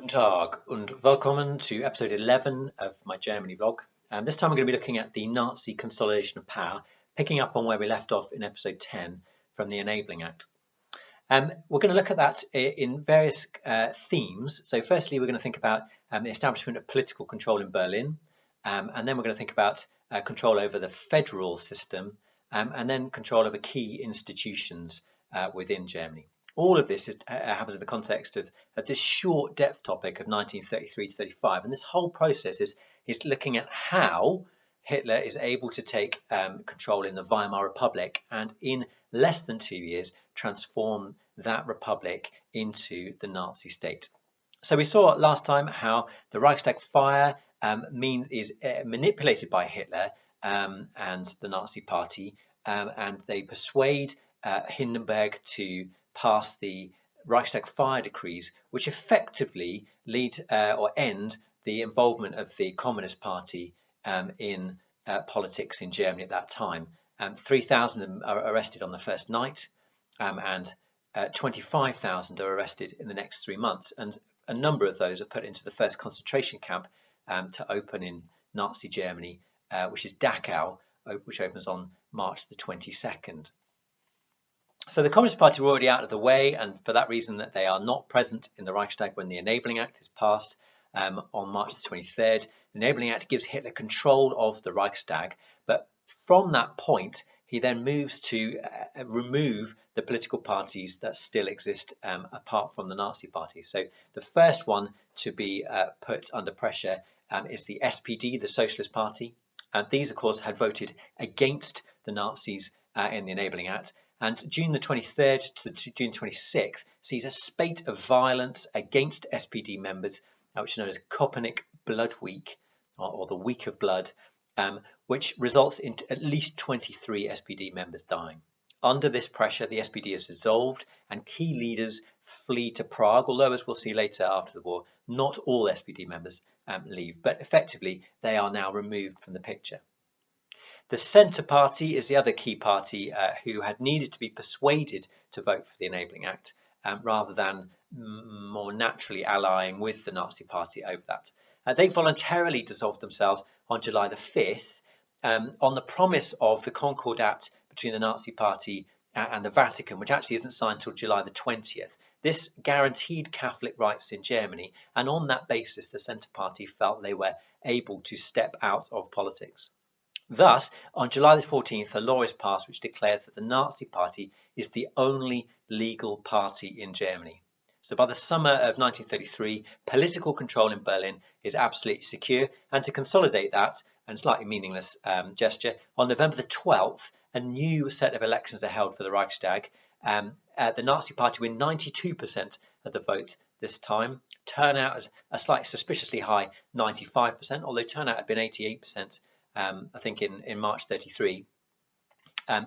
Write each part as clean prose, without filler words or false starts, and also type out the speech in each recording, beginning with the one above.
Guten Tag und willkommen to episode 11 of my Germany vlog. This time we're going to be looking at the Nazi consolidation of power, picking up on where we left off in episode 10 from the Enabling Act. We're going to look at that in various themes. So firstly, we're going to think about the establishment of political control in Berlin, and then we're going to think about control over the federal system, and then control over key institutions within Germany. All of this happens in the context of this short depth topic of 1933 to 35. And this whole process is looking at how Hitler is able to take control in the Weimar Republic and in less than 2 years transform that republic into the Nazi state. So we saw last time how the Reichstag fire is manipulated by Hitler and the Nazi party, and they persuade Hindenburg to pass the Reichstag fire decrees, which effectively lead or end the involvement of the Communist Party in politics in Germany at that time. 3,000 of them are arrested on the first night, and 25,000 are arrested in the next 3 months. And a number of those are put into the first concentration camp to open in Nazi Germany, which is Dachau, which opens on March the 22nd. So the Communist Party were already out of the way, and for that reason that they are not present in the Reichstag when the Enabling Act is passed on March the 23rd. The Enabling Act gives Hitler control of the Reichstag, but from that point he then moves to remove the political parties that still exist apart from the Nazi Party. So the first one to be put under pressure is the SPD, the Socialist Party. These, of course, had voted against the Nazis in the Enabling Act. And June the 23rd to June 26th sees a spate of violence against SPD members, which is known as Kopernik Blood Week, or the Week of Blood, which results in at least 23 SPD members dying. Under this pressure, the SPD is dissolved and key leaders flee to Prague, although, as we'll see later after the war, not all SPD members leave, but effectively they are now removed from the picture. The Centre Party is the other key party who had needed to be persuaded to vote for the Enabling Act rather than more naturally allying with the Nazi Party over that. They voluntarily dissolved themselves on July the 5th on the promise of the Concordat between the Nazi Party and the Vatican, which actually isn't signed until July the 20th. This guaranteed Catholic rights in Germany, and on that basis the Centre Party felt they were able to step out of politics. Thus, on July the 14th, a law is passed which declares that the Nazi Party is the only legal party in Germany. So by the summer of 1933, political control in Berlin is absolutely secure. And to consolidate that, and slightly meaningless gesture, on November the 12th, a new set of elections are held for the Reichstag. The Nazi Party win 92% of the vote this time. Turnout is a slightly suspiciously high 95%, although turnout had been 88%. I think in March 33.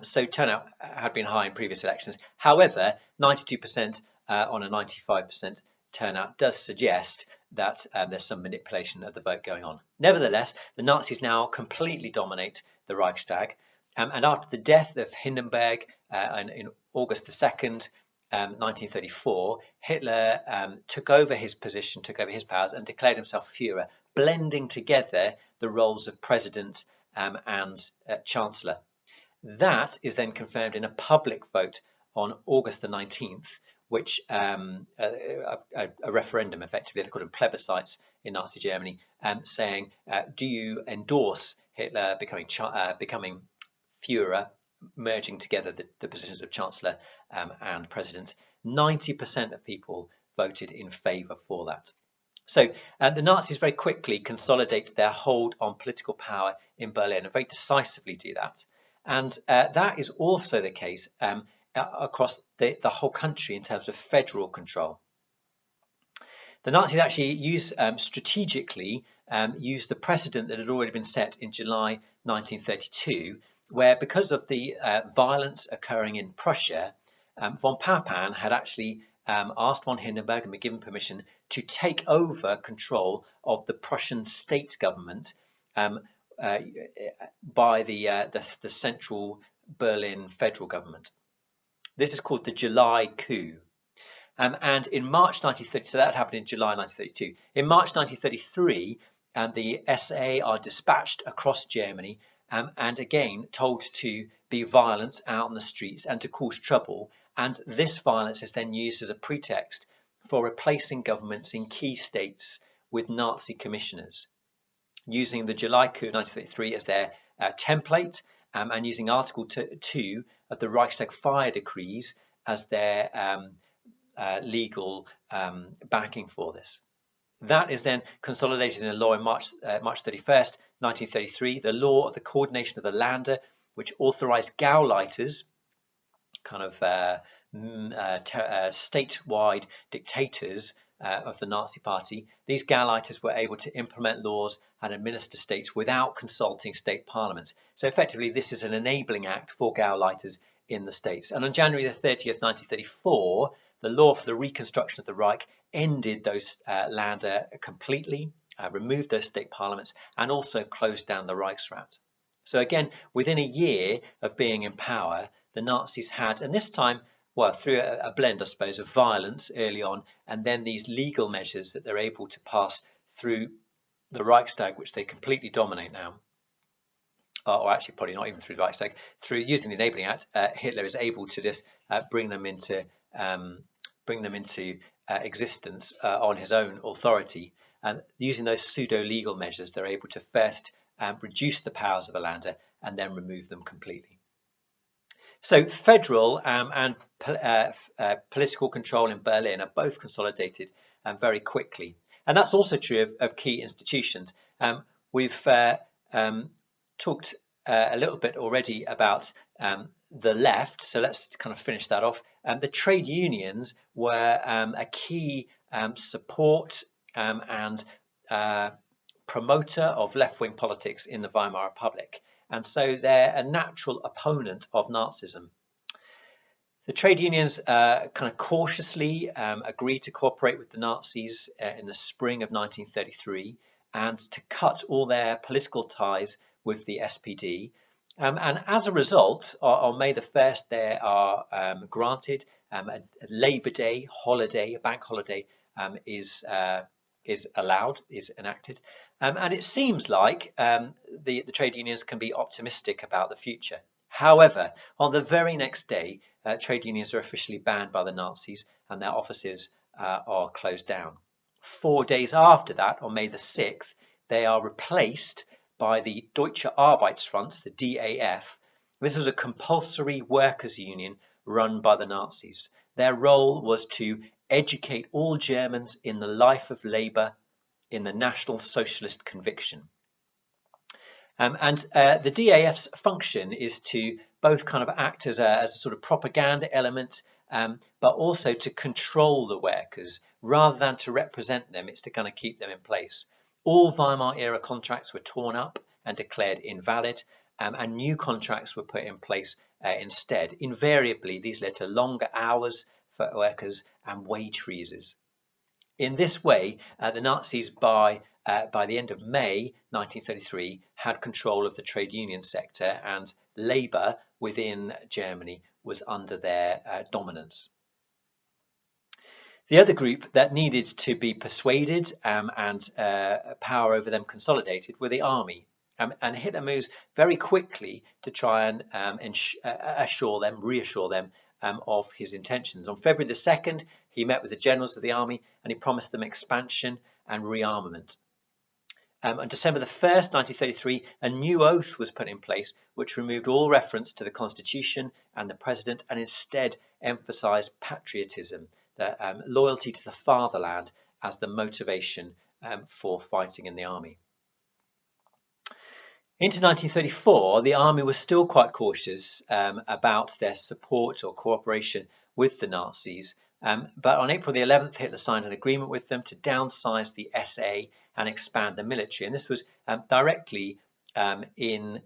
So turnout had been high in previous elections. However, 92% on a 95% turnout does suggest that there's some manipulation of the vote going on. Nevertheless, the Nazis now completely dominate the Reichstag. And after the death of Hindenburg in August the 2nd, 1934, Hitler took over his position, took over his powers, and declared himself Führer, blending together the roles of president and chancellor. That is then confirmed in a public vote on August the 19th, which a referendum, effectively, they called them plebiscites in Nazi Germany, saying, do you endorse Hitler becoming Führer, merging together the positions of chancellor and president? 90% of people voted in favour for that. So the Nazis very quickly consolidate their hold on political power in Berlin and very decisively do that. And that is also the case across the whole country in terms of federal control. The Nazis actually strategically used the precedent that had already been set in July 1932, where because of the violence occurring in Prussia, von Papen had actually asked von Hindenburg and been given permission to take over control of the Prussian state government by the central Berlin federal government. This is called the July coup. And in March 1930, so that happened in July 1932. In March 1933, the SA are dispatched across Germany and again told to be violent out on the streets and to cause trouble. And this violence is then used as a pretext for replacing governments in key states with Nazi commissioners, using the July coup of 1933 as their template and using Article 2 of the Reichstag fire decrees as their legal backing for this. That is then consolidated in a law in March 31st, 1933, the law of the coordination of the Länder, which authorized Gauleiters, kind of statewide dictators of the Nazi Party. These Gauleiters were able to implement laws and administer states without consulting state parliaments. So effectively, this is an enabling act for Gauleiters in the states. And on January the 30th, 1934, the law for the reconstruction of the Reich ended those Länder completely, removed those state parliaments, and also closed down the Reichsrat. So again, within a year of being in power, the Nazis had, and this time, well, through a blend, I suppose, of violence early on, and then these legal measures that they're able to pass through the Reichstag, which they completely dominate now, or actually probably not even through the Reichstag, through using the Enabling Act, Hitler is able to just bring them into existence on his own authority. And using those pseudo-legal measures, they're able to first reduce the powers of the Länder and then remove them completely. So federal and political control in Berlin are both consolidated very quickly. And that's also true of key institutions. We've talked a little bit already about the left, so let's kind of finish that off. The trade unions were a key support and promoter of left-wing politics in the Weimar Republic, and so they're a natural opponent of Nazism. The trade unions kind of cautiously agreed to cooperate with the Nazis in the spring of 1933 and to cut all their political ties with the SPD. And as a result, on May the 1st, they are granted a Labour Day holiday, a bank holiday is allowed, is enacted. And it seems like the trade unions can be optimistic about the future. However, on the very next day, trade unions are officially banned by the Nazis and their offices are closed down. 4 days after that, on May the 6th, they are replaced by the Deutsche Arbeitsfront, the DAF. This was a compulsory workers' union run by the Nazis. Their role was to educate all Germans in the life of labour, in the National Socialist conviction. And the DAF's function is to both kind of act as a sort of propaganda element, but also to control the workers rather than to represent them. It's to kind of keep them in place. All Weimar era contracts were torn up and declared invalid, and new contracts were put in place instead. Invariably, these led to longer hours for workers and wage freezes. In this way, the Nazis, by the end of May 1933, had control of the trade union sector, and labour within Germany was under their dominance. The other group that needed to be persuaded and power over them consolidated were the army. And Hitler moves very quickly to try and reassure them of his intentions. On February the 2nd, he met with the generals of the army and he promised them expansion and rearmament. On December the 1st, 1933, a new oath was put in place which removed all reference to the Constitution and the President and instead emphasised patriotism, the loyalty to the fatherland as the motivation for fighting in the army. Into 1934, the army was still quite cautious about their support or cooperation with the Nazis. But on April the 11th, Hitler signed an agreement with them to downsize the SA and expand the military. And this was directly in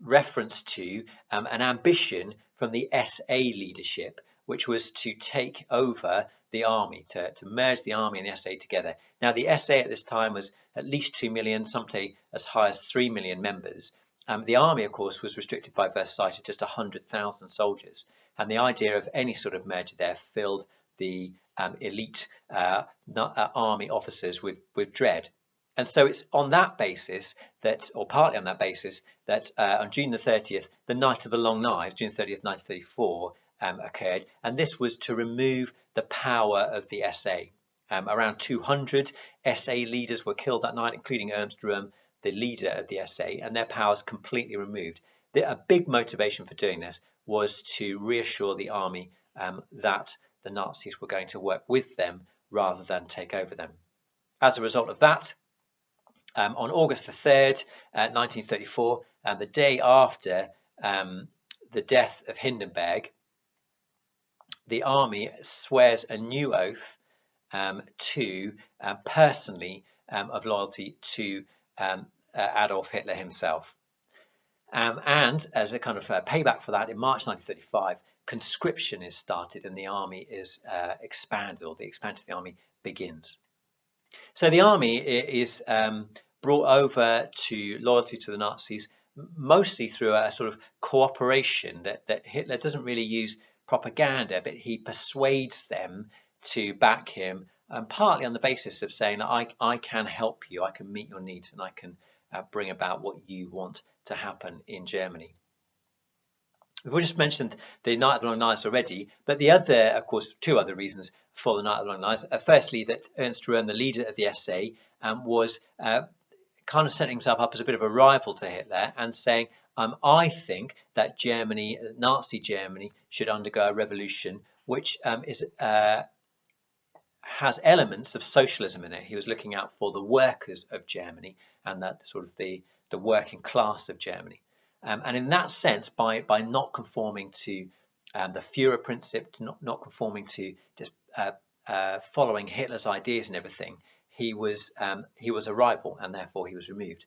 reference to an ambition from the SA leadership, which was to take over the army, to merge the army and the SA together. Now, the SA at this time was at least 2 million, some say as high as 3 million members. The army, of course, was restricted by Versailles to just 100,000 soldiers, and the idea of any sort of merger there filled the elite army officers with dread. And so it's on that basis that, or partly on that basis, that on June the 30th, the Night of the Long Knives, June 30th, 1934, occurred, and this was to remove the power of the SA. Around 200 SA leaders were killed that night, including Ernst Röhm, the leader of the SA, and their powers completely removed. A big motivation for doing this was to reassure the army that the Nazis were going to work with them rather than take over them. As a result of that, on August the 3rd, 1934, the day after the death of Hindenburg, the army swears a new oath to personally of loyalty to Adolf Hitler himself. And as a kind of payback for that, in March 1935, conscription is started and the army is expanded, or the expansion of the army begins. So the army is brought over to loyalty to the Nazis mostly through a sort of cooperation that Hitler doesn't really use propaganda, but he persuades them to back him, partly on the basis of saying that I can help you, I can meet your needs, and I can bring about what you want to happen in Germany. We've just mentioned the Night of the Long Knives already, but the other, of course, two other reasons for the Night of the Long Knives. Firstly, that Ernst Röhm, the leader of the SA, was kind of setting himself up as a bit of a rival to Hitler and saying, I think that Germany, Nazi Germany, should undergo a revolution which has elements of socialism in it. He was looking out for the workers of Germany and that sort of the working class of Germany. And in that sense, by not conforming to the Führer principle, not conforming to just following Hitler's ideas and everything, he was a rival, and therefore he was removed.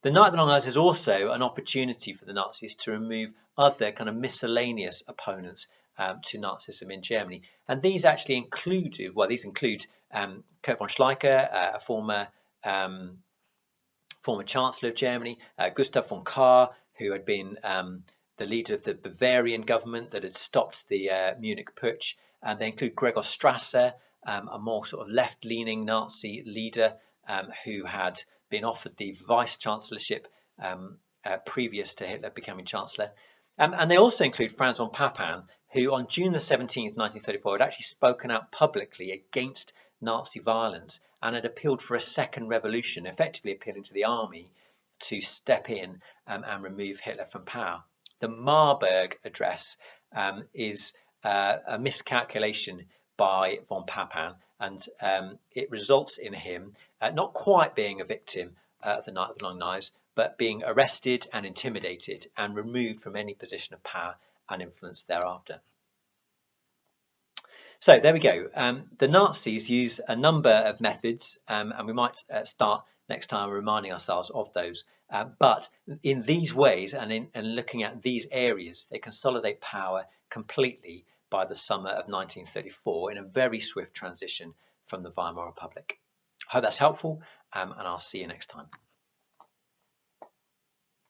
The Night of the Long Knives is also an opportunity for the Nazis to remove other kind of miscellaneous opponents to Nazism in Germany, and these actually include Kurt von Schleicher, a former Chancellor of Germany, Gustav von Kahr, who had been the leader of the Bavarian government that had stopped the Munich Putsch, and they include Gregor Strasser, a more sort of left-leaning Nazi leader who had been offered the vice-chancellorship previous to Hitler becoming Chancellor. And they also include Franz von Papen, who on June the 17th, 1934, had actually spoken out publicly against Nazi violence and had appealed for a second revolution, effectively appealing to the army to step in and remove Hitler from power. The Marburg Address is a miscalculation by von Papen, and it results in him not quite being a victim of the Night of the Long Knives, but being arrested and intimidated and removed from any position of power and influence thereafter. So there we go. The Nazis use a number of methods, and we might start next time reminding ourselves of those. But in these ways and in looking at these areas, they consolidate power completely by the summer of 1934 in a very swift transition from the Weimar Republic. I hope that's helpful, and I'll see you next time.